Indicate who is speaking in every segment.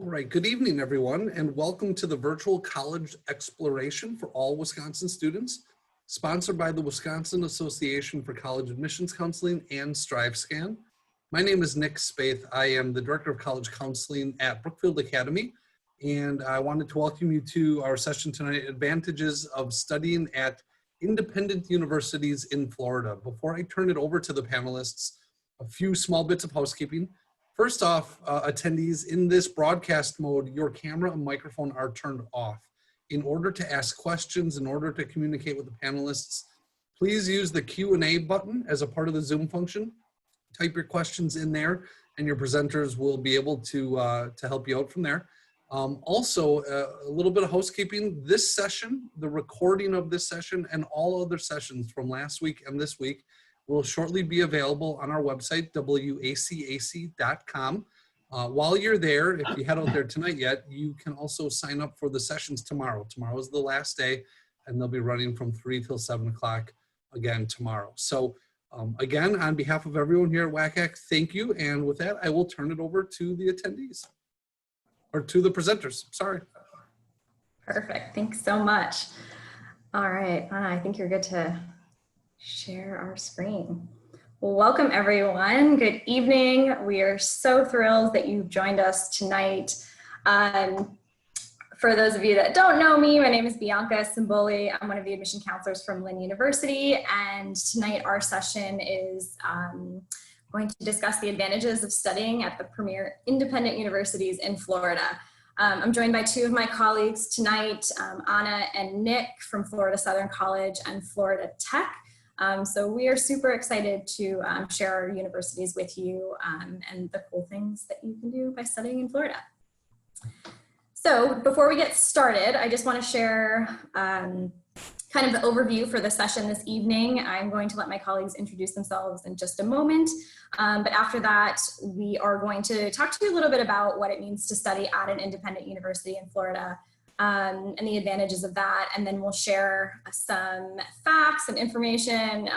Speaker 1: All right, good evening, everyone, and welcome to the virtual college exploration for all Wisconsin students, sponsored by the Wisconsin Association for College Admissions Counseling and StriveScan. My name is Nick Spaeth. I am the Director of College Counseling at Brookfield Academy, and I wanted to welcome you to our session tonight, Advantages of Studying at Independent Universities in Florida. Before I turn it over to the panelists, a few small bits of housekeeping. First off, attendees, in this broadcast mode, your camera and microphone are turned off. In order to ask questions, in order to communicate with the panelists, please use the Q&A button as a part of the Zoom function. Type your questions in there and your presenters will be able to help you out from there. Also, a little bit of housekeeping. This session, the recording of this session and all other sessions from last week and this week will shortly be available on our website, wacac.com. While you're there, if you head out there tonight yet, you can also sign up for the sessions tomorrow. Tomorrow is the last day, and they'll be running from 3 till 7 o'clock again tomorrow. So again, on behalf of everyone here at WACAC, thank you. And with that, I will turn it over to the attendees, or to the presenters, sorry.
Speaker 2: Perfect, thanks so much. All right, I think you're good to share our screen. Well, welcome everyone. Good evening. We are so thrilled that you've joined us tonight. For those of you that don't know me, my name is Bianca Simboli. I'm one of the admission counselors from Lynn University, and tonight our session is going to discuss the advantages of studying at the premier independent universities in Florida. I'm joined by two of my colleagues tonight, Anna and Nick from Florida Southern College and Florida Tech. So we are super excited to share our universities with you and the cool things that you can do by studying in Florida. So before we get started, I just want to share kind of the overview for the session this evening. I'm going to let my colleagues introduce themselves in just a moment. But after that, we are going to talk to you a little bit about what it means to study at an independent university in Florida. And the advantages of that, and then we'll share some facts and information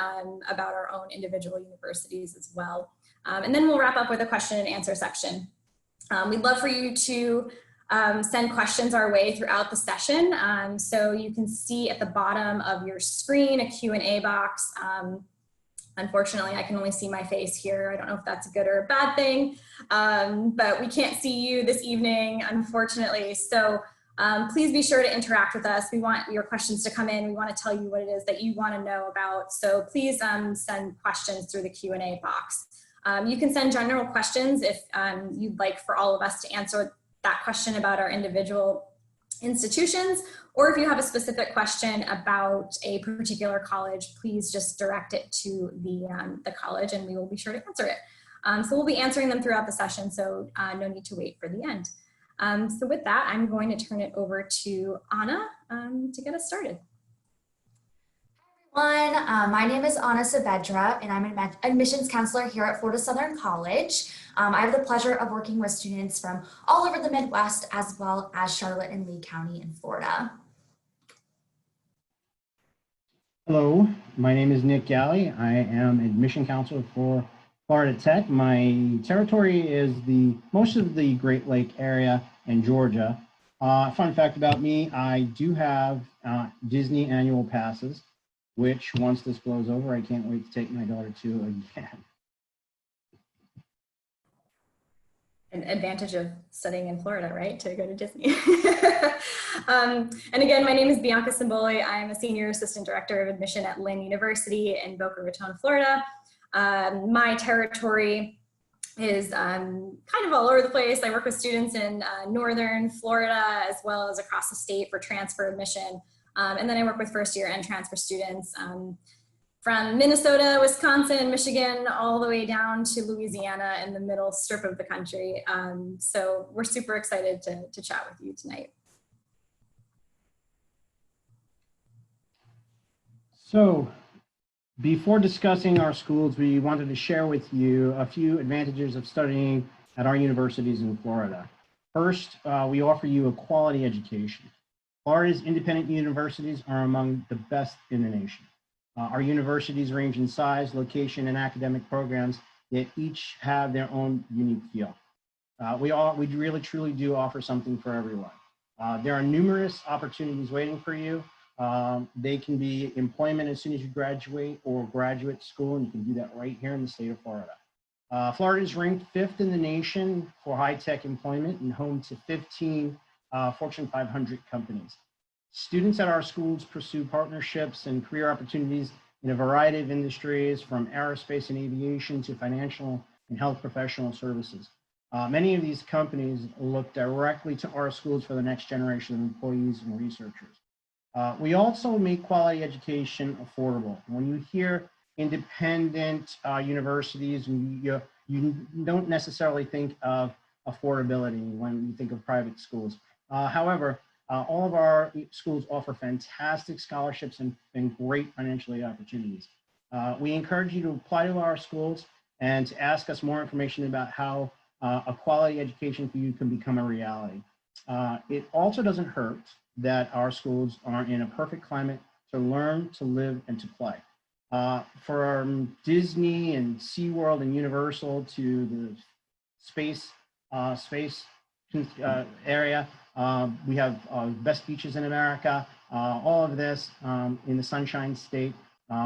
Speaker 2: about our own individual universities as well. And then we'll wrap up with a question and answer section. We'd love for you to send questions our way throughout the session. So you can see at the bottom of your screen a Q&A box. Unfortunately, I can only see my face here. I don't know if that's a good or a bad thing, but we can't see you this evening, unfortunately. So please be sure to interact with us. We want your questions to come in. We want to tell you what it is that you want to know about. So please send questions through the Q&A box. You can send general questions if you'd like for all of us to answer that question about our individual institutions, or if you have a specific question about a particular college, please just direct it to the college and we will be sure to answer it. So we'll be answering them throughout the session, so no need to wait for the end. So with that, I'm going to turn it over to Anna to get us started.
Speaker 3: Hi everyone, my name is Anna Saavedra and I'm an admissions counselor here at Florida Southern College. I have the pleasure of working with students from all over the Midwest as well as Charlotte and Lee County in Florida.
Speaker 4: Hello, my name is Nick Galley. I am admission counselor for Florida Tech. My territory is most of the Great Lake area in Georgia. Fun fact about me, I do have Disney annual passes, which once this blows over, I can't wait to take my daughter to again.
Speaker 2: An advantage of studying in Florida, right? To go to Disney. And again, my name is Bianca Simboli. I'm a senior assistant director of admission at Lynn University in Boca Raton, Florida. My territory is kind of all over the place. I work with students in northern Florida as well as across the state for transfer admission. And then I work with first year and transfer students from Minnesota, Wisconsin, Michigan, all the way down to Louisiana in the middle strip of the country. So we're super excited to chat with you tonight.
Speaker 4: So before discussing our schools, we wanted to share with you a few advantages of studying at our universities in Florida. First, we offer you a quality education. Florida's independent universities are among the best in the nation. Our universities range in size, location, and academic programs, yet each have their own unique feel. We really truly do offer something for everyone. There are numerous opportunities waiting for you. They can be employment as soon as you graduate or graduate school, and you can do that right here in the state of Florida. Florida is ranked 5th in the nation for high-tech employment and home to 15 Fortune 500 companies. Students at our schools pursue partnerships and career opportunities in a variety of industries, from aerospace and aviation to financial and health professional services. Many of these companies look directly to our schools for the next generation of employees and researchers. We also make quality education affordable. When you hear independent universities, you don't necessarily think of affordability when you think of private schools. However, all of our schools offer fantastic scholarships and great financial opportunities. We encourage you to apply to our schools and to ask us more information about how a quality education for you can become a reality. It also doesn't hurt that our schools are in a perfect climate to learn, to live, and to play. From Disney and SeaWorld and Universal to the space area, we have best beaches in America, all of this in the Sunshine State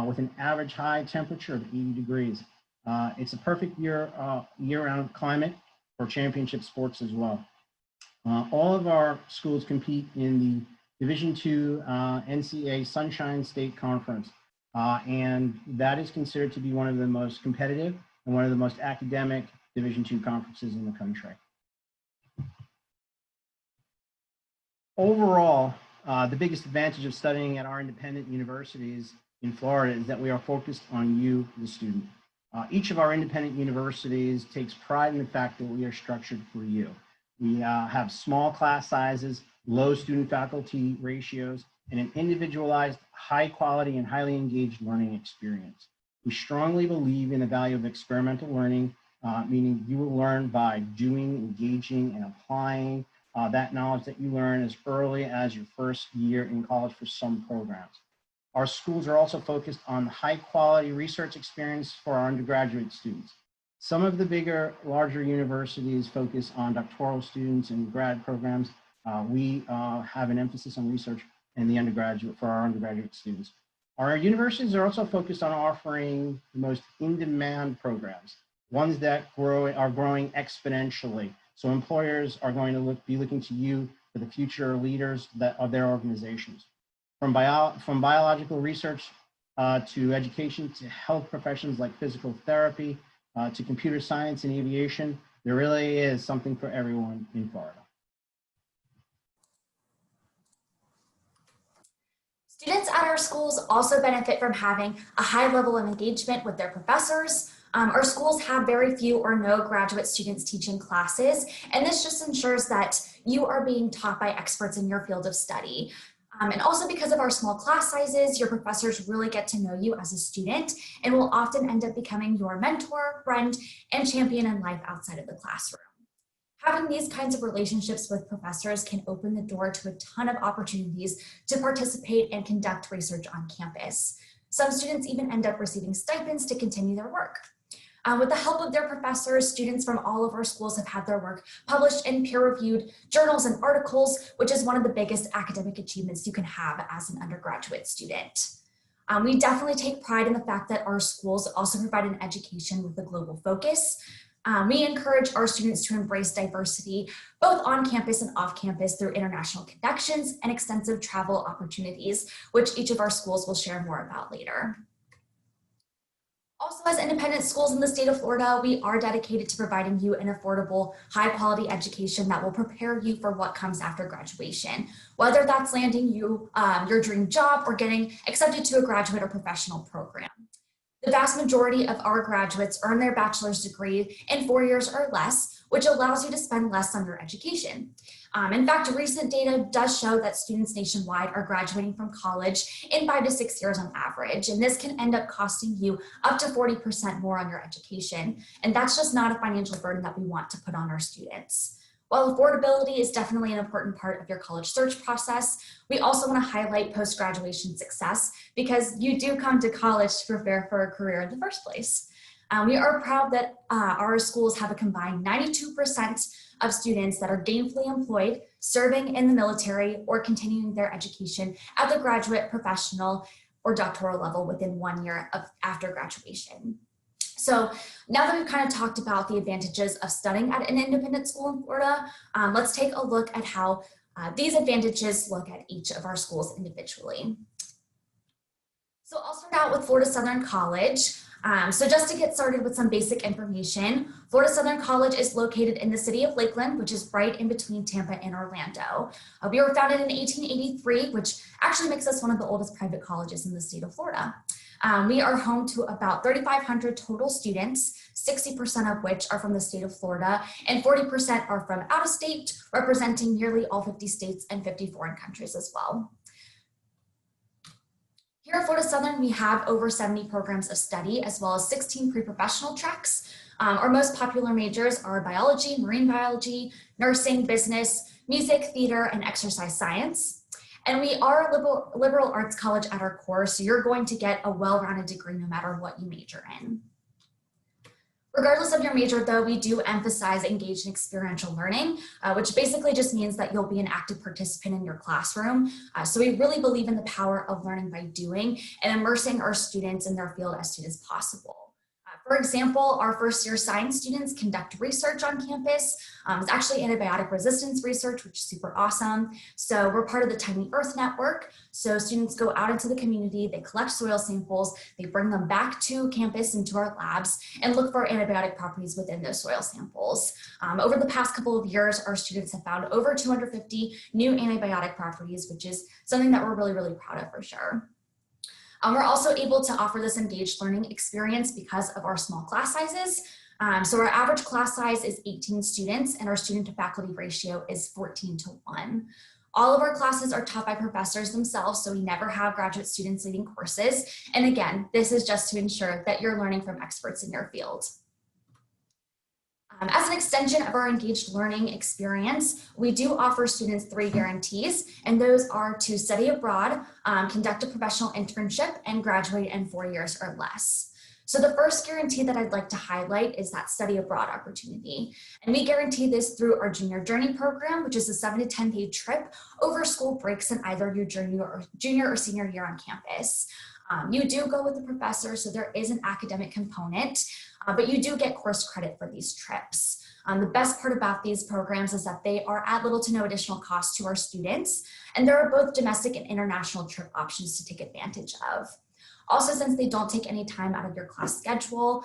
Speaker 4: with an average high temperature of 80 degrees. It's a perfect year-round climate for championship sports as well. All of our schools compete in the Division II NCAA Sunshine State Conference, and that is considered to be one of the most competitive and one of the most academic Division II conferences in the country. Overall, the biggest advantage of studying at our independent universities in Florida is that we are focused on you, the student. Each of our independent universities takes pride in the fact that we are structured for you. We have small class sizes, low student faculty ratios, and an individualized, high quality and highly engaged learning experience. We strongly believe in the value of experimental learning, meaning you will learn by doing, engaging, and applying that knowledge that you learn as early as your first year in college for some programs. Our schools are also focused on high quality research experience for our undergraduate students. Some of the larger universities focus on doctoral students and grad programs. We have an emphasis on research and the undergraduate for our undergraduate students. Our universities are also focused on offering the most in-demand programs, ones that are growing exponentially. So employers are going to be looking to you for the future leaders of their organizations. From biological research to education to health professions like physical therapy, to computer science and aviation, there really is something for everyone in Florida.
Speaker 3: Students at our schools also benefit from having a high level of engagement with their professors. Our schools have very few or no graduate students teaching classes, and this just ensures that you are being taught by experts in your field of study. And also because of our small class sizes, your professors really get to know you as a student and will often end up becoming your mentor, friend, and champion in life outside of the classroom. Having these kinds of relationships with professors can open the door to a ton of opportunities to participate and conduct research on campus. Some students even end up receiving stipends to continue their work. With the help of their professors, students from all of our schools have had their work published in peer-reviewed journals and articles, which is one of the biggest academic achievements you can have as an undergraduate student. We definitely take pride in the fact that our schools also provide an education with a global focus. We encourage our students to embrace diversity, both on campus and off campus, through international connections and extensive travel opportunities, which each of our schools will share more about later. Also, as independent schools in the state of Florida, we are dedicated to providing you an affordable, high-quality education that will prepare you for what comes after graduation, whether that's landing you your dream job or getting accepted to a graduate or professional program. The vast majority of our graduates earn their bachelor's degree in 4 years or less, which allows you to spend less on your education. In fact, recent data does show that students nationwide are graduating from college in 5 to 6 years on average, and this can end up costing you up to 40% more on your education. And that's just not a financial burden that we want to put on our students. While affordability is definitely an important part of your college search process, we also want to highlight post-graduation success because you do come to college to prepare for a career in the first place. We are proud that our schools have a combined 92% of students that are gainfully employed, serving in the military, or continuing their education at the graduate, professional, or doctoral level within 1 year after graduation. So now that we've kind of talked about the advantages of studying at an independent school in Florida, let's take a look at how these advantages look at each of our schools individually. So I'll start out with Florida Southern College. So just to get started with some basic information, Florida Southern College is located in the city of Lakeland, which is right in between Tampa and Orlando. We were founded in 1883, which actually makes us one of the oldest private colleges in the state of Florida. We are home to about 3,500 total students, 60% of which are from the state of Florida, and 40% are from out of state, representing nearly all 50 states and 50 foreign countries as well. Here at Florida Southern, we have over 70 programs of study, as well as 16 pre-professional tracks. Our most popular majors are biology, marine biology, nursing, business, music, theater, and exercise science. And we are a liberal arts college at our core, so you're going to get a well-rounded degree no matter what you major in. Regardless of your major, though, we do emphasize engaged and experiential learning, which basically just means that you'll be an active participant in your classroom. So we really believe in the power of learning by doing and immersing our students in their field as soon as possible. For example, our first year science students conduct research on campus. It's actually antibiotic resistance research, which is super awesome. So we're part of the Tiny Earth Network. So students go out into the community, they collect soil samples, they bring them back to campus into our labs and look for antibiotic properties within those soil samples. Over the past couple of years, our students have found over 250 new antibiotic properties, which is something that we're really, really proud of for sure. We're also able to offer this engaged learning experience because of our small class sizes. So our average class size is 18 students and our student to faculty ratio is 14:1. All of our classes are taught by professors themselves, so we never have graduate students leading courses. And again, this is just to ensure that you're learning from experts in your field. As an extension of our engaged learning experience, we do offer students 3 guarantees, and those are to study abroad, conduct a professional internship, and graduate in 4 years or less. So the first guarantee that I'd like to highlight is that study abroad opportunity. And we guarantee this through our Junior Journey program, which is a 7 to 10 day trip over school breaks in either your junior or senior year on campus. You do go with the professor, so there is an academic component, but you do get course credit for these trips. The best part about these programs is that they are at little to no additional cost to our students, and there are both domestic and international trip options to take advantage of. Also, since they don't take any time out of your class schedule,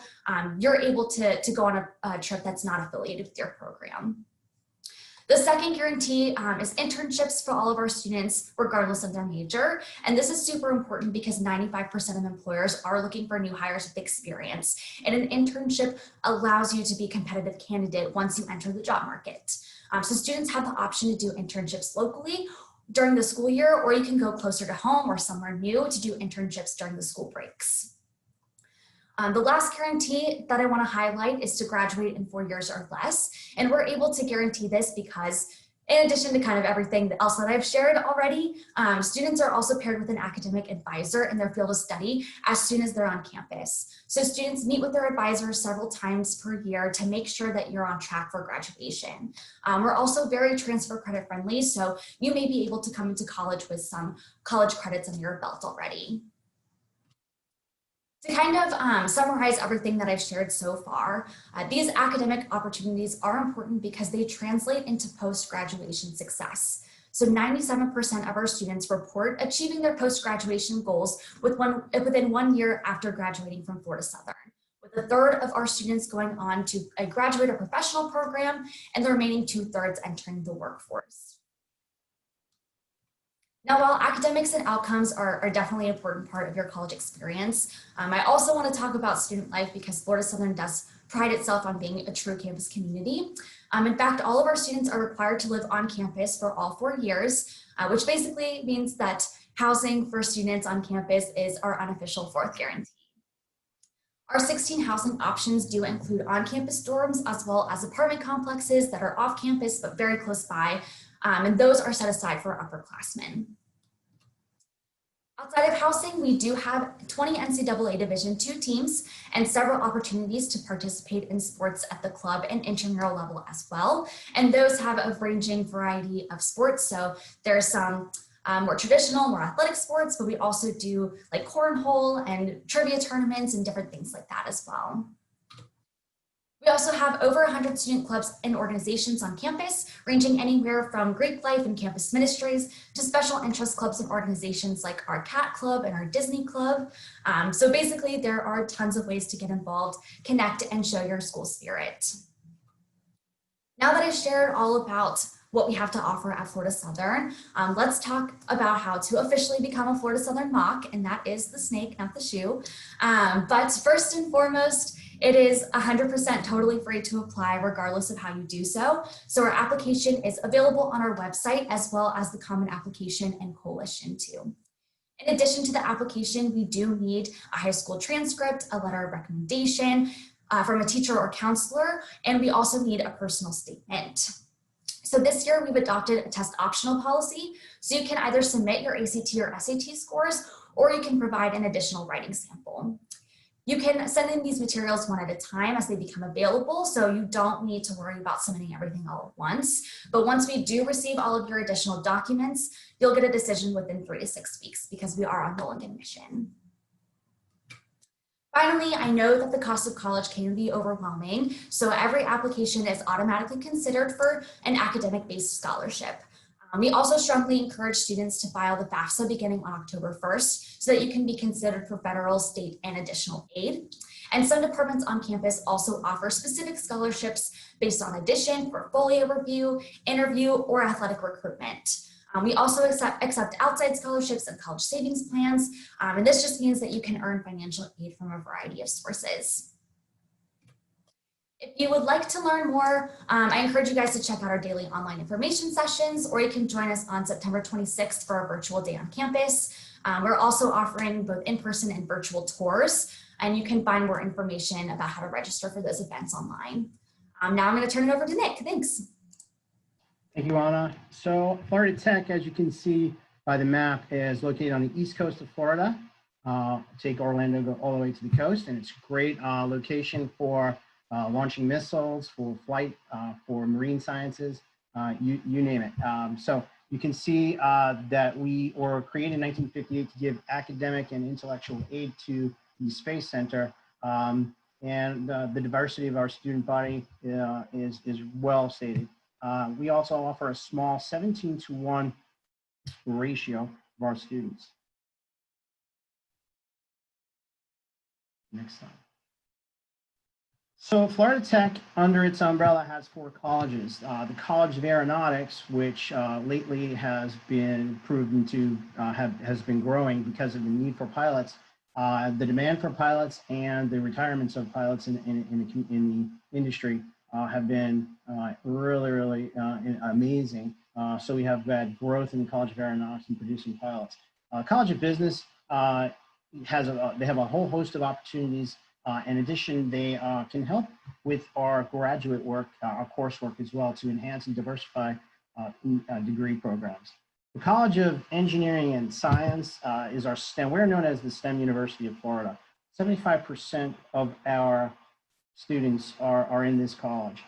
Speaker 3: you're able to go on a trip that's not affiliated with your program. The second guarantee is internships for all of our students, regardless of their major. And this is super important because 95% of employers are looking for new hires with experience. And an internship allows you to be a competitive candidate once you enter the job market. So students have the option to do internships locally during the school year, or you can go closer to home or somewhere new to do internships during the school breaks. The last guarantee that I want to highlight is to graduate in 4 years or less. And we're able to guarantee this because in addition to kind of everything else that I've shared already, students are also paired with an academic advisor in their field of study as soon as they're on campus. So students meet with their advisors several times per year to make sure that you're on track for graduation. We're also very transfer credit friendly, so you may be able to come into college with some college credits under your belt already. To kind of summarize everything that I've shared so far, these academic opportunities are important because they translate into post-graduation success. So 97% of our students report achieving their post-graduation goals within 1 year after graduating from Florida Southern, with 1/3 of our students going on to a graduate or professional program and the remaining 2/3 entering the workforce. Now, while academics and outcomes are definitely an important part of your college experience, I also want to talk about student life because Florida Southern does pride itself on being a true campus community. In fact, all of our students are required to live on campus for all 4 years, which basically means that housing for students on campus is our unofficial 4th guarantee. Our 16 housing options do include on-campus dorms as well as apartment complexes that are off campus but very close by. And those are set aside for upperclassmen. Outside of housing, we do have 20 NCAA Division II teams and several opportunities to participate in sports at the club and intramural level as well. And those have a ranging variety of sports. So there's some more traditional, more athletic sports, but we also do like cornhole and trivia tournaments and different things like that as well. We also have over 100 student clubs and organizations on campus, ranging anywhere from Greek life and campus ministries to special interest clubs and organizations like our Cat Club and our Disney Club. So basically, there are tons of ways to get involved, connect, and show your school spirit. Now that I've shared all about what we have to offer at Florida Southern, let's talk about how to officially become a Florida Southern mock, and that is the snake, not the shoe. But first and foremost, it is 100% totally free to apply regardless of how you do so. So our application is available on our website as well as the Common Application and Coalition too. In addition to the application, we do need a high school transcript, a letter of recommendation from a teacher or counselor, and we also need a personal statement. So this year we've adopted a test optional policy. So you can either submit your ACT or SAT scores, or you can provide an additional writing sample. You can send in these materials one at a time as they become available, so you don't need to worry about submitting everything all at once. But once we do receive all of your additional documents, you'll get a decision within 3 to 6 weeks because we are on rolling admission. Finally, I know that the cost of college can be overwhelming, so every application is automatically considered for an academic-based scholarship. We also strongly encourage students to file the FAFSA beginning on October 1st so that you can be considered for federal, state, and additional aid. And some departments on campus also offer specific scholarships based on addition, portfolio review, interview, or athletic recruitment. We also accept outside scholarships and college savings plans, and this just means that you can earn financial aid from a variety of sources. If you would like to learn more, I encourage you guys to check out our daily online information sessions, or you can join us on September 26th for our virtual day on campus. We're also offering both in-person and virtual tours, and you can find more information about how to register for those events online. Now I'm going to turn it over to Nick. Thanks.
Speaker 4: Thank you, Anna. So Florida Tech, as you can see by the map, is located on the east coast of Florida. Take Orlando, go all the way to the coast, and it's a great location for launching missiles, for flight, for marine sciences, you name it. So you can see that we were created in 1958 to give academic and intellectual aid to the Space Center, and the diversity of our student body is well stated. We also offer a small 17-to-1 ratio of our students. Next slide. So Florida Tech, under its umbrella, has 4 colleges. The College of Aeronautics, which lately has been proven to has been growing because of the need for pilots, the demand for pilots, and the retirements of pilots in the industry have been really amazing. So we have had growth in the College of Aeronautics and producing pilots. College of Business they have a whole host of opportunities. In addition, they can help with our graduate work, our coursework as well, to enhance and diversify degree programs. The College of Engineering and Science is our STEM. We're known as the STEM University of Florida. 75% of our students are in this college.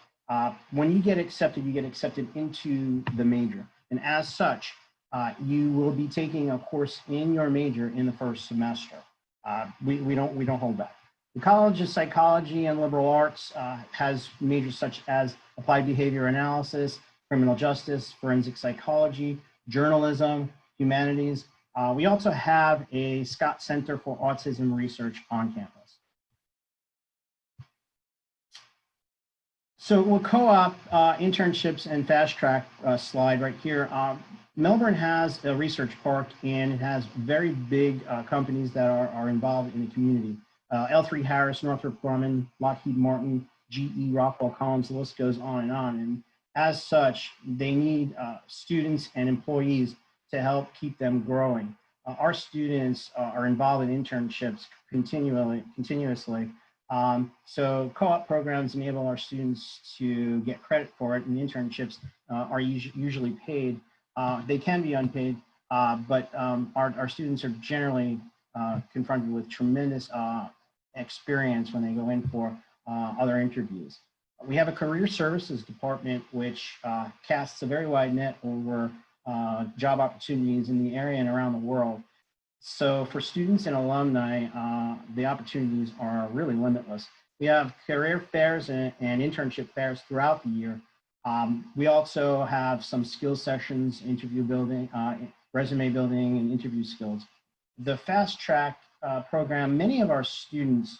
Speaker 4: When you get accepted into the major. And as such, you will be taking a course in your major in the first semester. We don't hold back. The College of Psychology and Liberal Arts has majors such as applied behavior analysis, criminal justice, forensic psychology, journalism, humanities. We also have a Scott Center for Autism Research on campus. So we'll co-op internships and fast track slide right here. Melbourne has a research park, and it has very big companies that are involved in the community. L3 Harris, Northrop Grumman, Lockheed Martin, GE, Rockwell Collins, the list goes on. And as such, they need students and employees to help keep them growing. Our students are involved in internships continuously. So co-op programs enable our students to get credit for it, and internships are usually paid. They can be unpaid, Our students are generally confronted with tremendous experience when they go in for other interviews. We have a career services department which casts a very wide net over job opportunities in the area and around the world. So for students and alumni, the opportunities are really limitless. We have career fairs and internship fairs throughout the year. We also have some skill sessions, interview building, resume building, and interview skills. The fast track program, many of our students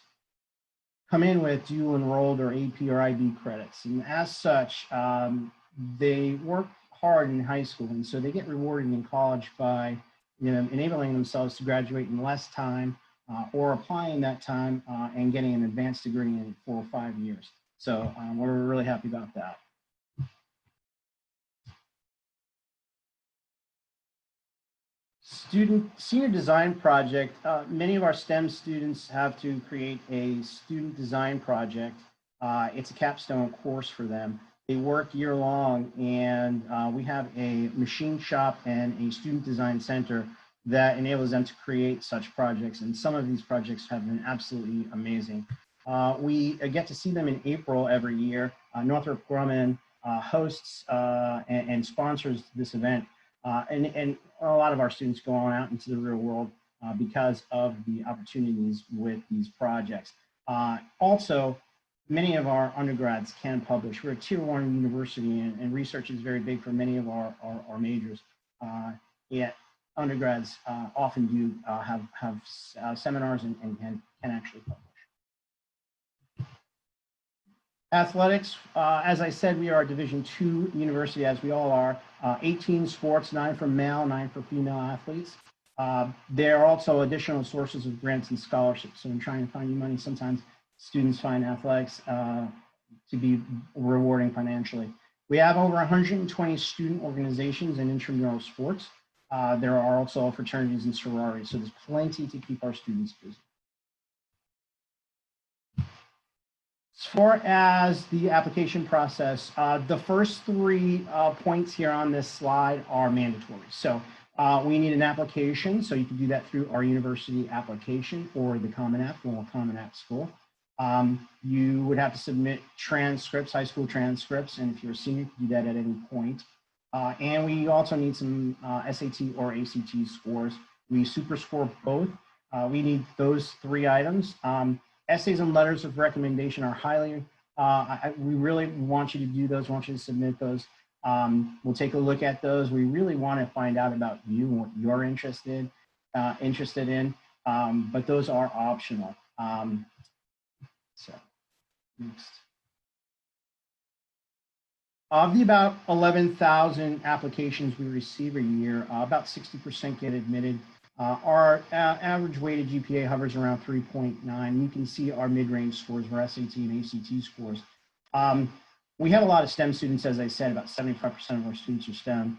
Speaker 4: come in with dual enrolled or AP or IB credits. And as such, they work hard in high school. And so they get rewarded in college by enabling themselves to graduate in less time or applying that time and getting an advanced degree in 4 or 5 years. So we're really happy about that. Senior design project. Many of our STEM students have to create a student design project. It's a capstone course for them. They work year long, and we have a machine shop and a student design center that enables them to create such projects. And some of these projects have been absolutely amazing. We get to see them in April every year. Northrop Grumman hosts and sponsors this event. And a lot of our students go on out into the real world because of the opportunities with these projects. Also, many of our undergrads can publish. We're a tier 1 university, and research is very big for many of our majors. Yet undergrads often do have seminars and can actually publish. Athletics, as I said, we are a Division II university, as we all are. 18 sports, 9 for male, 9 for female athletes. There are also additional sources of grants and scholarships. So in trying to find new money, sometimes students find athletics to be rewarding financially. We have over 120 student organizations and intramural sports. There are also fraternities and sororities, so there's plenty to keep our students busy. As far as the application process, the first 3 points here on this slide are mandatory. So we need an application, so you can do that through our university application or the Common App, or Common App School. You would have to submit transcripts, high school transcripts, and if you're a senior, you can do that at any point. And we also need some SAT or ACT scores. We super score both. We need those 3 items. Essays and letters of recommendation are highly, we really want you to do those, want you to submit those. We'll take a look at those. We really want to find out about you and what you're interested in, but those are optional. So next. Of the about 11,000 applications we receive a year, about 60% get admitted. Our average weighted GPA hovers around 3.9. You can see our mid-range scores for SAT and ACT scores. We have a lot of STEM students, as I said, about 75% of our students are STEM,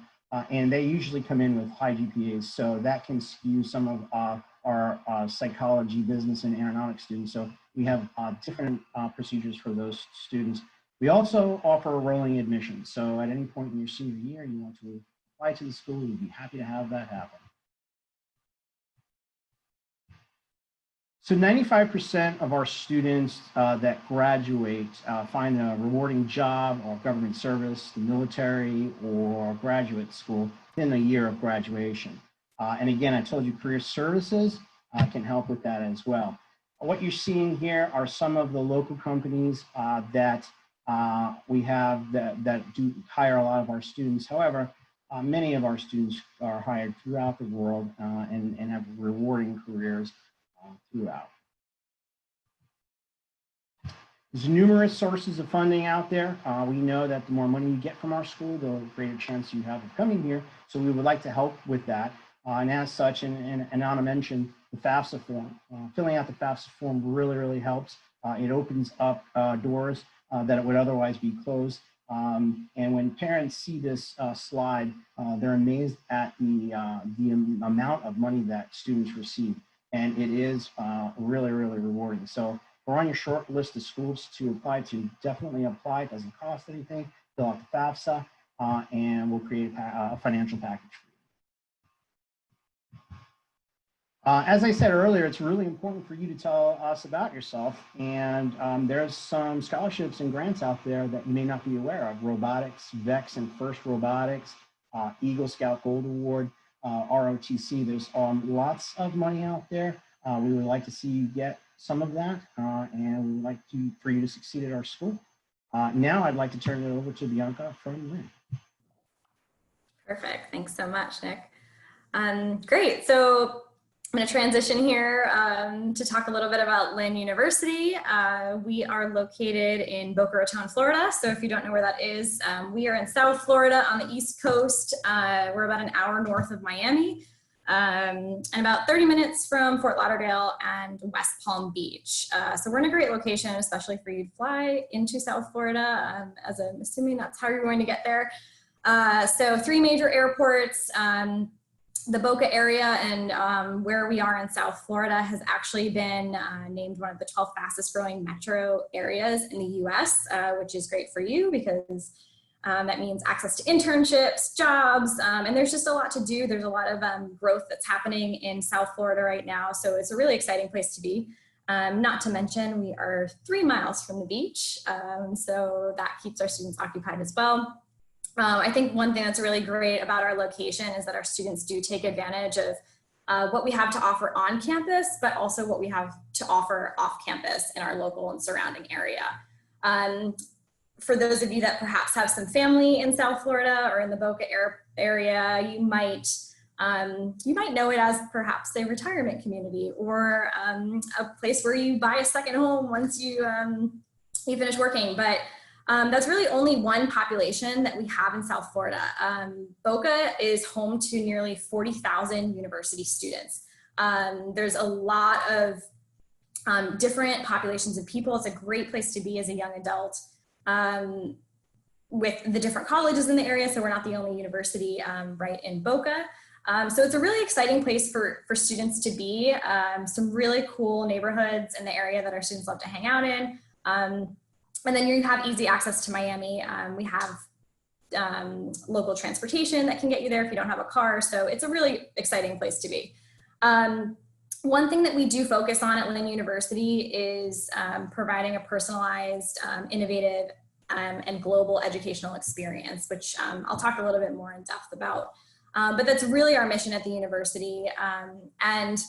Speaker 4: and they usually come in with high GPAs, so that can skew some of our psychology, business, and aeronautics students. So we have different procedures for those students. We also offer a rolling admission, so at any point in your senior year, you want to apply to the school, we'd be happy to have that happen. So 95% of our students that graduate find a rewarding job or government service, the military, or graduate school within a year of graduation. And again, I told you career services can help with that as well. What you're seeing here are some of the local companies that we have that do hire a lot of our students. However, many of our students are hired throughout the world and have rewarding careers throughout. There's numerous sources of funding out there. We know that the more money you get from our school, the greater chance you have of coming here. So we would like to help with that. And as such, and Anna mentioned the FAFSA form. Filling out the FAFSA form really helps. It opens up doors that would otherwise be closed. And when parents see this slide, they're amazed at the amount of money that students receive. And it is really rewarding. So we're on your short list of schools to apply to. Definitely apply. It doesn't cost anything. Fill out the FAFSA, and we'll create a financial package for you. As I said earlier, it's really important for you to tell us about yourself. And there's some scholarships and grants out there that you may not be aware of. Robotics, VEX and FIRST Robotics, Eagle Scout Gold Award, ROTC. There's lots of money out there. We would like to see you get some of that, and we would like for you to succeed at our school. Now I'd like to turn it over to Bianca from Lynn.
Speaker 2: Perfect. Thanks so much, Nick. Great. So I'm going to transition here to talk a little bit about Lynn University. We are located in Boca Raton, Florida. So if you don't know where that is, we are in South Florida on the East Coast. We're about an hour north of Miami, and about 30 minutes from Fort Lauderdale and West Palm Beach. So we're in a great location, especially for you to fly into South Florida, as I'm assuming that's how you're going to get there. So 3 major airports. The Boca area and where we are in South Florida has actually been named one of the 12 fastest growing metro areas in the US, which is great for you because that means access to internships, jobs, and there's just a lot to do. There's a lot of growth that's happening in South Florida right now. So it's a really exciting place to be. Not to mention we are 3 miles from the beach. So that keeps our students occupied as well. I think one thing that's really great about our location is that our students do take advantage of what we have to offer on campus, but also what we have to offer off campus in our local and surrounding area. For those of you that perhaps have some family in South Florida or in the Boca area, you might know it as perhaps a retirement community or a place where you buy a second home once you finish working. But that's really only one population that we have in South Florida. Boca is home to nearly 40,000 university students. There's a lot of different populations of people. It's a great place to be as a young adult with the different colleges in the area. So we're not the only university right in Boca. So it's a really exciting place for students to be. Some really cool neighborhoods in the area that our students love to hang out in. And then you have easy access to Miami. We have local transportation that can get you there if you don't have a car. So it's a really exciting place to be. One thing that we do focus on at Lynn University is providing a personalized, innovative, and global educational experience, which I'll talk a little bit more in depth about. But that's really our mission at the university. And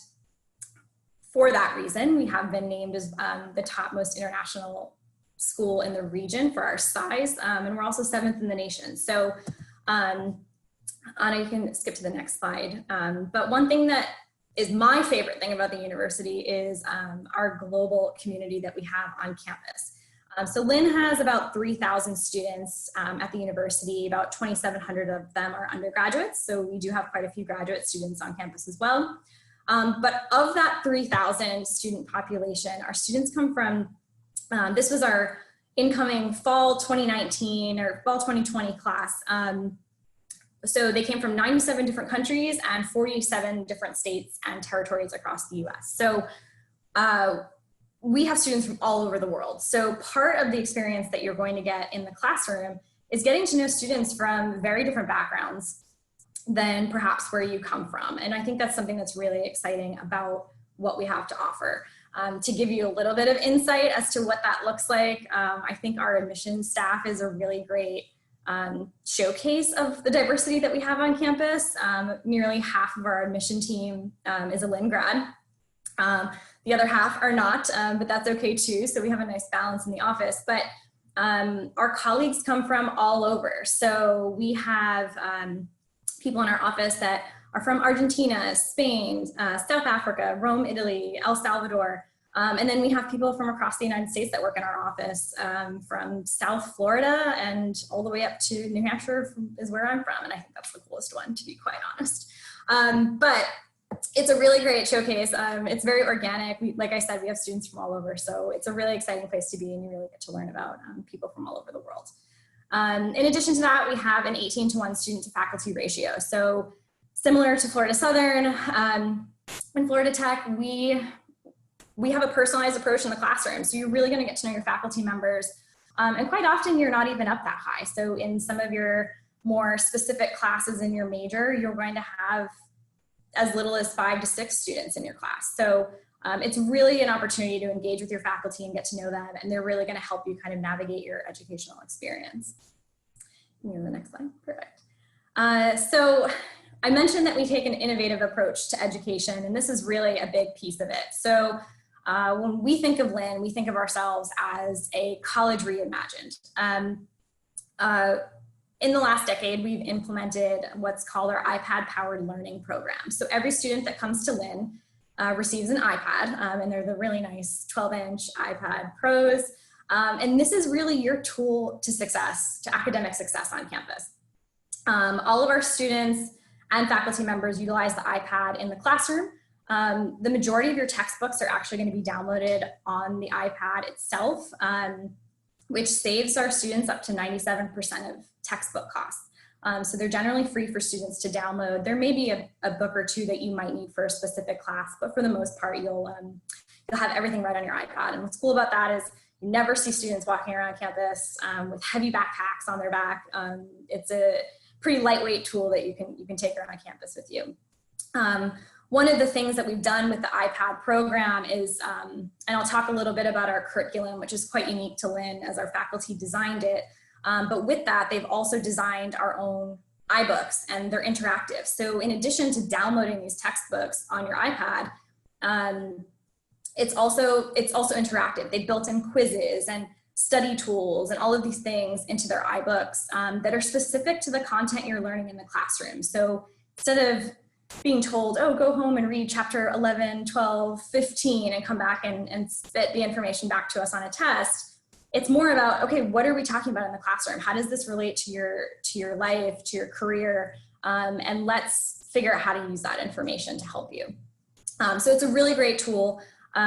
Speaker 2: for that reason, we have been named as the top most international school in the region for our size, and we're also 7th in the nation. So Anna, you can skip to the next slide. But one thing that is my favorite thing about the university is our global community that we have on campus. So Lynn has about 3,000 students at the university. About 2,700 of them are undergraduates. So we do have quite a few graduate students on campus as well. But of that 3,000 student population, our students come from this was our incoming fall 2019 or fall 2020 class. So they came from 97 different countries and 47 different states and territories across the US. So we have students from all over the world. So part of the experience that you're going to get in the classroom is getting to know students from very different backgrounds than perhaps where you come from. And I think that's something that's really exciting about what we have to offer. To give you a little bit of insight as to what that looks like, I think our admissions staff is a really great showcase of the diversity that we have on campus. Nearly half of our admission team is a Lynn grad. The other half are not, but that's okay too. So we have a nice balance in the office. But our colleagues come from all over. So we have people in our office that are from Argentina, Spain, South Africa, Rome, Italy, El Salvador. And then we have people from across the United States that work in our office, from South Florida and all the way up to New Hampshire is where I'm from. And I think that's the coolest one, to be quite honest. But it's a really great showcase. It's very organic. Like I said, we have students from all over. So it's a really exciting place to be, and you really get to learn about people from all over the world. In addition to that, we have an 18-to-1 student to faculty ratio. So similar to Florida Southern, in Florida Tech, we have a personalized approach in the classroom. So you're really gonna get to know your faculty members. And quite often you're not even up that high. So in some of your more specific classes in your major, you're going to have as little as 5 to 6 students in your class. So it's really an opportunity to engage with your faculty and get to know them, and they're really going to help you kind of navigate your educational experience. You know, the next slide, perfect. So I mentioned that we take an innovative approach to education, and this is really a big piece of it. So when we think of Lynn, we think of ourselves as a college reimagined. In the last decade, we've implemented what's called our iPad-powered learning program. So every student that comes to Lynn receives an iPad, and they're the really nice 12-inch iPad Pros. And this is really your tool to success, to academic success on campus. All of our students and faculty members utilize the iPad in the classroom. The majority of your textbooks are actually going to be downloaded on the iPad itself, which saves our students up to 97% of textbook costs. So they're generally free for students to download. There may be a book or two that you might need for a specific class, but for the most part, you'll have everything right on your iPad. And what's cool about that is you never see students walking around campus with heavy backpacks on their back. It's a pretty lightweight tool that you can take around campus with you. One of the things that we've done with the iPad program is, and I'll talk a little bit about our curriculum, which is quite unique to Lynn as our faculty designed it. But with that, they've also designed our own iBooks, and they're interactive. So in addition to downloading these textbooks on your iPad, it's also interactive. They built in quizzes and study tools and all of these things into their iBooks that are specific to the content you're learning in the classroom. So instead of being told, oh, go home and read chapter 11, 12, 15 and come back and spit the information back to us on a test, it's more about, okay, what are we talking about in the classroom? How does this relate to your life, to your career? And let's figure out how to use that information to help you. So it's a really great tool.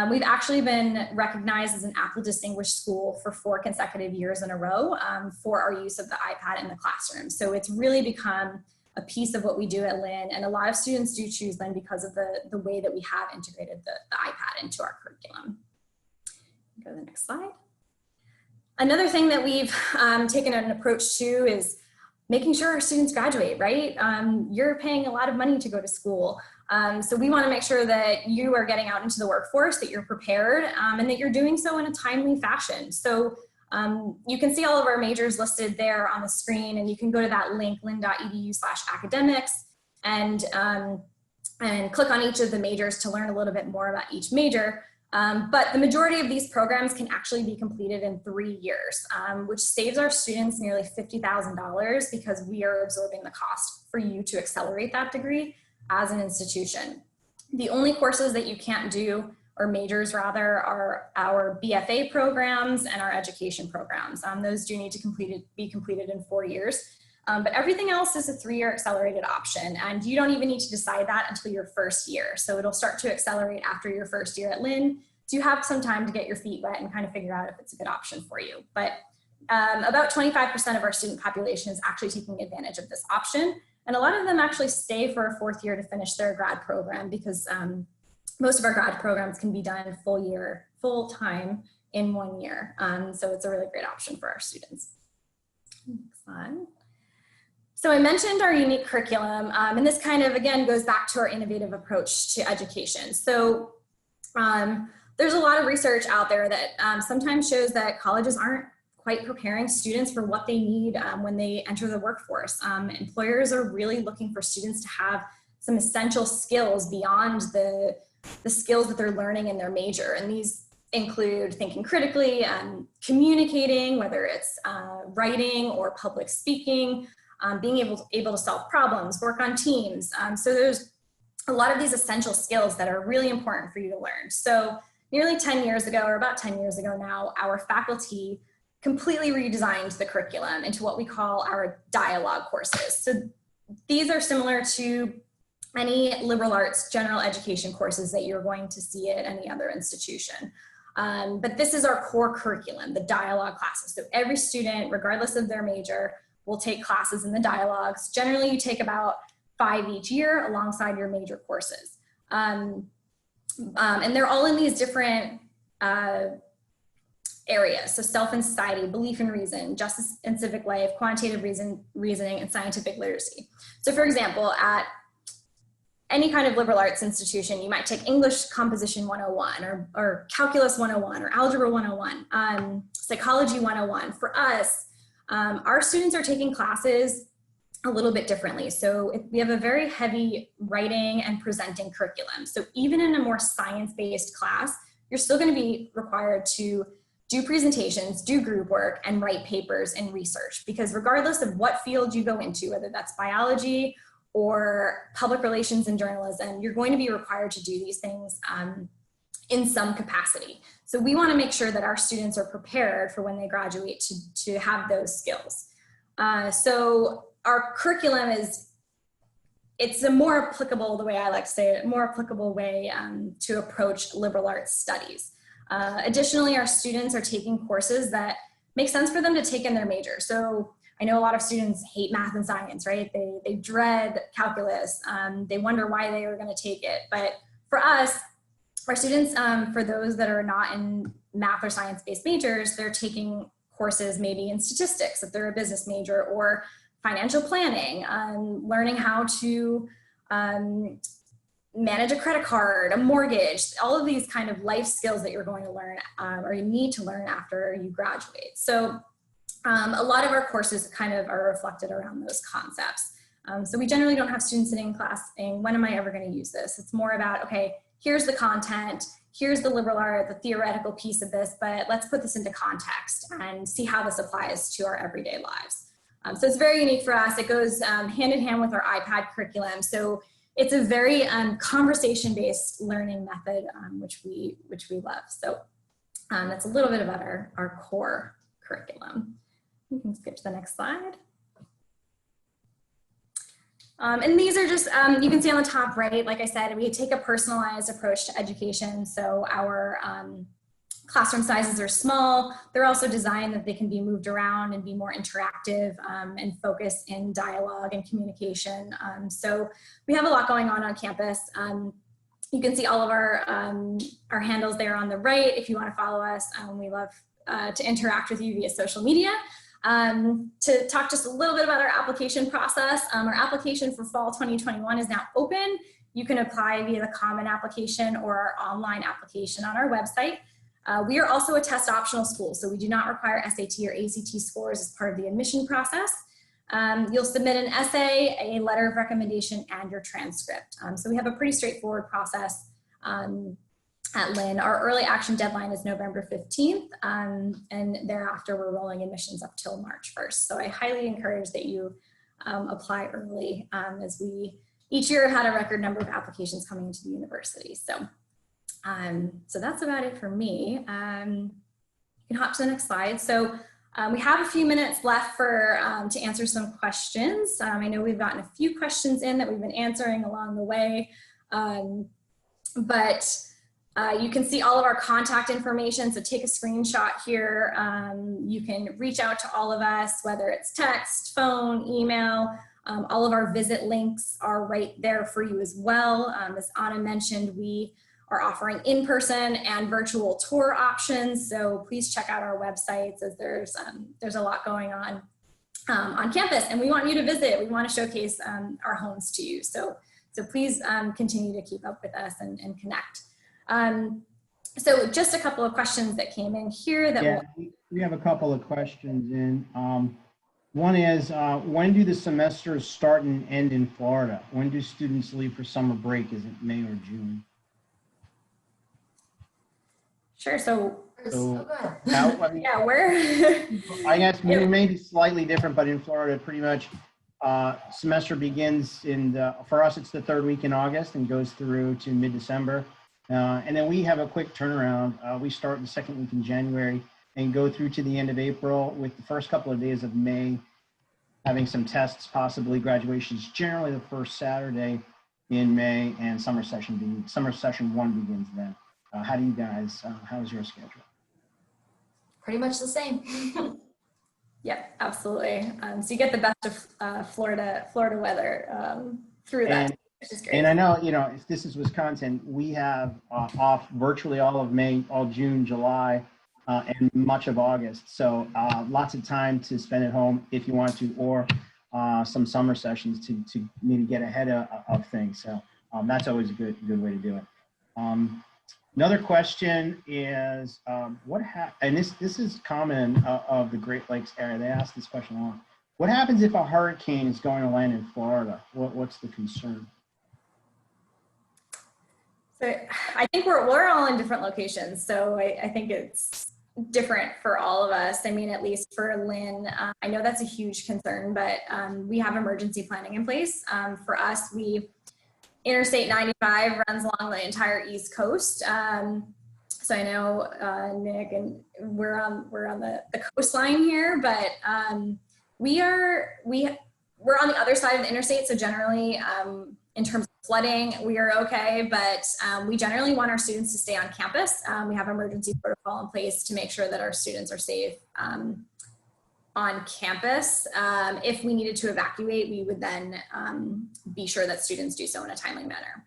Speaker 2: We've actually been recognized as an Apple Distinguished School for 4 consecutive years in a row for our use of the iPad in the classroom. So it's really become a piece of what we do at Lynn, and a lot of students do choose Lynn because of the way that we have integrated the iPad into our curriculum. Go to the next slide. Another thing that we've taken an approach to is making sure our students graduate, right? You're paying a lot of money to go to school. So we want to make sure that you are getting out into the workforce, that you're prepared, and that you're doing so in a timely fashion. So you can see all of our majors listed there on the screen, and you can go to that link, lynn.edu/academics, and click on each of the majors to learn a little bit more about each major. But the majority of these programs can actually be completed in 3 years, which saves our students nearly $50,000 because we are absorbing the cost for you to accelerate that degree as an institution. The only courses that you can't do, or majors rather, are our BFA programs and our education programs. Those do need to be completed in 4 years. But everything else is a 3-year accelerated option, and you don't even need to decide that until your first year. So it'll start to accelerate after your first year at Lynn. So you have some time to get your feet wet and kind of figure out if it's a good option for you. But about 25% of our student population is actually taking advantage of this option. And a lot of them actually stay for a 4th year to finish their grad program because most of our grad programs can be done full time in 1 year. So it's a really great option for our students. Next slide. So I mentioned our unique curriculum, and this kind of, again, goes back to our innovative approach to education. So there's a lot of research out there that sometimes shows that colleges aren't quite preparing students for what they need when they enter the workforce. Employers are really looking for students to have some essential skills beyond the skills that they're learning in their major. And these include thinking critically, communicating, whether it's writing or public speaking, being able to solve problems, work on teams. So there's a lot of these essential skills that are really important for you to learn. So nearly 10 years ago, or about 10 years ago now, our faculty completely redesigned the curriculum into what we call our dialogue courses. So these are similar to any liberal arts general education courses that you're going to see at any other institution. But this is our core curriculum, the dialogue classes. So every student, regardless of their major, will take classes in the dialogues. Generally, you take about 5 each year alongside your major courses. And they're all in these different areas. So self and society, belief and reason, justice and civic life, quantitative reasoning, and scientific literacy. So for example, at any kind of liberal arts institution, you might take English Composition 101 or Calculus 101 or Algebra 101, Psychology 101. For us, our students are taking classes a little bit differently. So we have a very heavy writing and presenting curriculum. So even in a more science-based class, you're still going to be required to do presentations, do group work, and write papers and research, because regardless of what field you go into, whether that's biology or public relations and journalism, you're going to be required to do these things in some capacity. So we want to make sure that our students are prepared for when they graduate to have those skills. So our curriculum it's a more applicable, the way I like to say it, more applicable way to approach liberal arts studies. Additionally, our students are taking courses that make sense for them to take in their major. So I know a lot of students hate math and science, right? They dread calculus. They wonder why they are going to take it. But for us, our students, for those that are not in math or science-based majors, they're taking courses maybe in statistics if they're a business major, or financial planning, learning how to manage a credit card, a mortgage, all of these kind of life skills that you're going to learn or you need to learn after you graduate. So a lot of our courses kind of are reflected around those concepts. So we generally don't have students sitting in class saying, when am I ever going to use this? It's more about, okay, here's the content, here's the liberal art, the theoretical piece of this, but let's put this into context and see how this applies to our everyday lives. So it's very unique for us. It goes hand in hand with our iPad curriculum. So it's a very conversation-based learning method, which we love. So that's a little bit about our core curriculum. You can skip to the next slide. And these are just, you can see on the top right, like I said, we take a personalized approach to education. So our classroom sizes are small. They're also designed that they can be moved around and be more interactive and focus in dialogue and communication. So we have a lot going on campus. You can see all of our handles there on the right. If you want to follow us, we love to interact with you via social media. To talk just a little bit about our application process, our application for fall 2021 is now open. You can apply via the common application or our online application on our website. We are also a test optional school, so we do not require SAT or ACT scores as part of the admission process. You'll submit an essay, a letter of recommendation, and your transcript. So we have a pretty straightforward process at Lynn. Our early action deadline is November 15th, and thereafter we're rolling admissions up till March 1st. So I highly encourage that you apply early, as we each year had a record number of applications coming into the university. So that's about it for me. You can hop to the next slide. So we have a few minutes left to answer some questions. I know we've gotten a few questions in that we've been answering along the way, but you can see all of our contact information. So take a screenshot here. You can reach out to all of us, whether it's text, phone, email. All of our visit links are right there for you as well. As Anna mentioned, we are offering in-person and virtual tour options. So please check out our websites, as there's a lot going on campus, and we want you to visit. We want to showcase our homes to you. So please continue to keep up with us and connect. So just a couple of questions that came in here.
Speaker 4: We have a couple of questions in. One is, when do the semesters start and end in Florida? When do students leave for summer break? Is it May or June?
Speaker 2: Sure. So
Speaker 4: yeah,
Speaker 2: where?
Speaker 4: I guess maybe slightly different, but in Florida, pretty much semester begins for us, it's the third week in August and goes through to mid-December. And then we have a quick turnaround. We start the second week in January and go through to the end of April, with the first couple of days of May having some tests, possibly graduations, generally the first Saturday in May, and summer session 1 begins then. How do you guys, how's your schedule?
Speaker 3: Pretty much the same.
Speaker 2: Yep, absolutely. So you get the best of Florida weather through that, which is great.
Speaker 4: And I know, if this is Wisconsin, we have off virtually all of May, all June, July, and much of August. So lots of time to spend at home if you want to, or some summer sessions to maybe get ahead of things. So That's always a good way to do it. Another question is, and this is common of the Great Lakes area. They ask this question a lot. What happens if a hurricane is going to land in Florida? What's the concern?
Speaker 2: So I think we're all in different locations. So I think it's different for all of us. I mean, at least for Lynn, I know that's a huge concern, but we have emergency planning in place. For us, Interstate 95 runs along the entire East Coast. So I know Nick and we're on the coastline here, but we're on the other side of the interstate. So generally, in terms of flooding, we are okay, but we generally want our students to stay on campus. We have emergency protocol in place to make sure that our students are safe on campus. If we needed to evacuate, we would then be sure that students do so in a timely manner.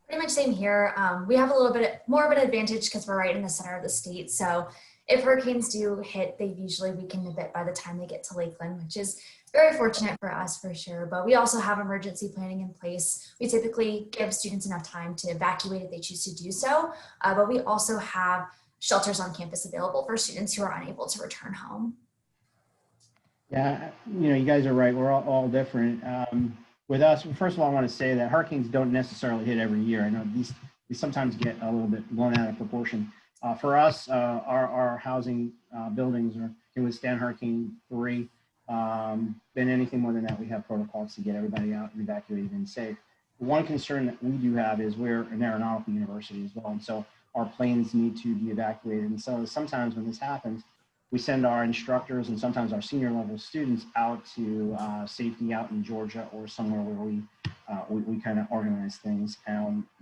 Speaker 3: Pretty much same here. We have a little bit more of an advantage because we're right in the center of the state. So if hurricanes do hit, they usually weaken a bit by the time they get to Lakeland, which is very fortunate for us for sure. But we also have emergency planning in place. We typically give students enough time to evacuate if they choose to do so. But we also have shelters on campus available for students who are unable to return home.
Speaker 4: Yeah, you guys are right. We're all different. With us, first of all, I want to say that hurricanes don't necessarily hit every year. I know these sometimes get a little bit blown out of proportion. For us, our housing buildings can withstand Hurricane 3. Then anything more than that, we have protocols to get everybody out and evacuated and safe. One concern that we do have is we're an aeronautical university as well, and so our planes need to be evacuated. And so sometimes when this happens, we send our instructors and sometimes our senior level students out to safety out in Georgia or somewhere where we kind of organize things.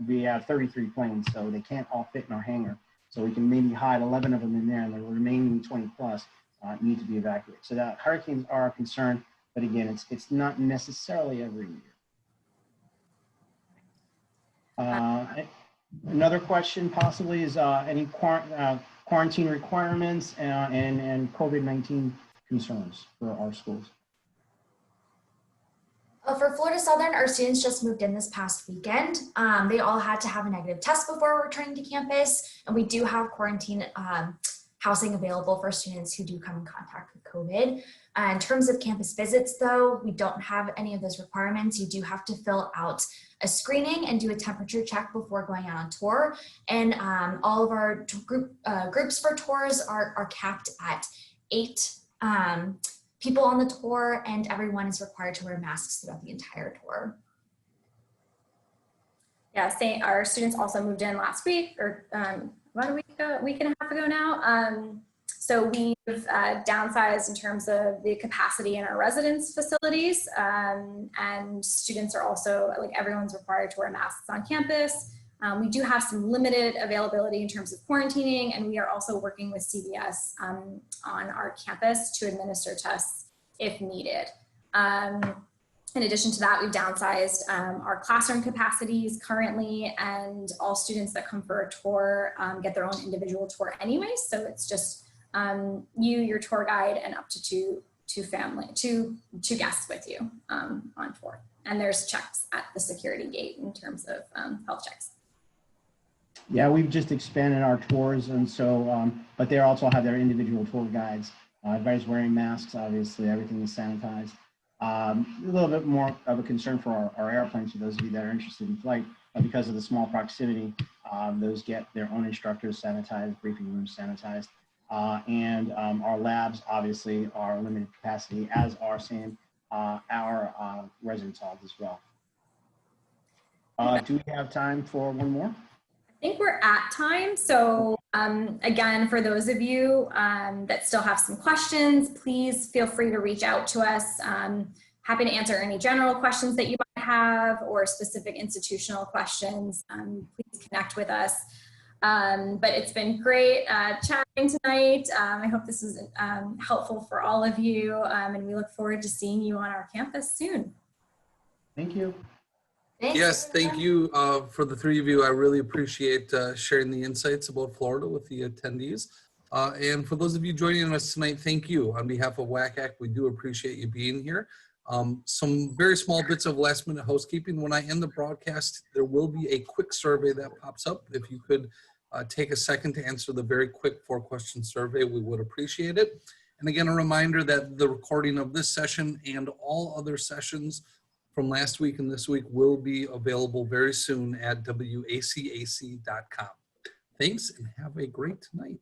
Speaker 4: We have 33 planes, so they can't all fit in our hangar. So we can maybe hide 11 of them in there, and the remaining 20 plus need to be evacuated. So that hurricanes are a concern, but again, it's not necessarily every year. Another question possibly is any quarantine requirements and COVID-19 concerns for our schools.
Speaker 3: For Florida Southern, our students just moved in this past weekend. They all had to have a negative test before returning to campus, and we do have quarantine housing available for students who do come in contact with COVID. In terms of campus visits, though, we don't have any of those requirements. You do have to fill out a screening and do a temperature check before going out on tour. And all of our groups for tours are capped at 8 people on the tour, and everyone is required to wear masks throughout the entire tour.
Speaker 2: Yeah, our students also moved in last week, or about a week and a half ago now. So we've downsized in terms of the capacity in our residence facilities, and students are also, like, everyone's required to wear masks on campus. We do have some limited availability in terms of quarantining, and we are also working with CVS on our campus to administer tests if needed. In addition to that, we've downsized our classroom capacities currently, and all students that come for a tour get their own individual tour anyway. So it's just you, your tour guide, and up to two guests with you on tour. And there's checks at the security gate in terms of health checks.
Speaker 4: Yeah, we've just expanded our tours, and so, but they also have their individual tour guides. Everybody's wearing masks, obviously, everything is sanitized. A little bit more of a concern for our airplanes, for those of you that are interested in flight, because of the small proximity, those get their own instructors sanitized, briefing rooms sanitized, and our labs obviously are limited capacity, as are our residence halls as well. Do we have time for one more?
Speaker 2: I think we're at time. So again, for those of you that still have some questions, please feel free to reach out to us. Happy to answer any general questions that you might have or specific institutional questions. Please connect with us. But it's been great chatting tonight. I hope this was helpful for all of you, and we look forward to seeing you on our campus soon.
Speaker 4: Thank you.
Speaker 3: Thanks,
Speaker 1: Yes,
Speaker 3: everyone.
Speaker 1: thank you for the three of you. I really appreciate sharing the insights about Florida with the attendees. And for those of you joining us tonight, thank you. On behalf of WACAC, we do appreciate you being here. Some very small bits of last minute housekeeping. When I end the broadcast, there will be a quick survey that pops up. If you could take a second to answer the very quick 4-question survey, we would appreciate it. And again, a reminder that the recording of this session and all other sessions from last week and this week will be available very soon at wacac.com. Thanks and have a great night.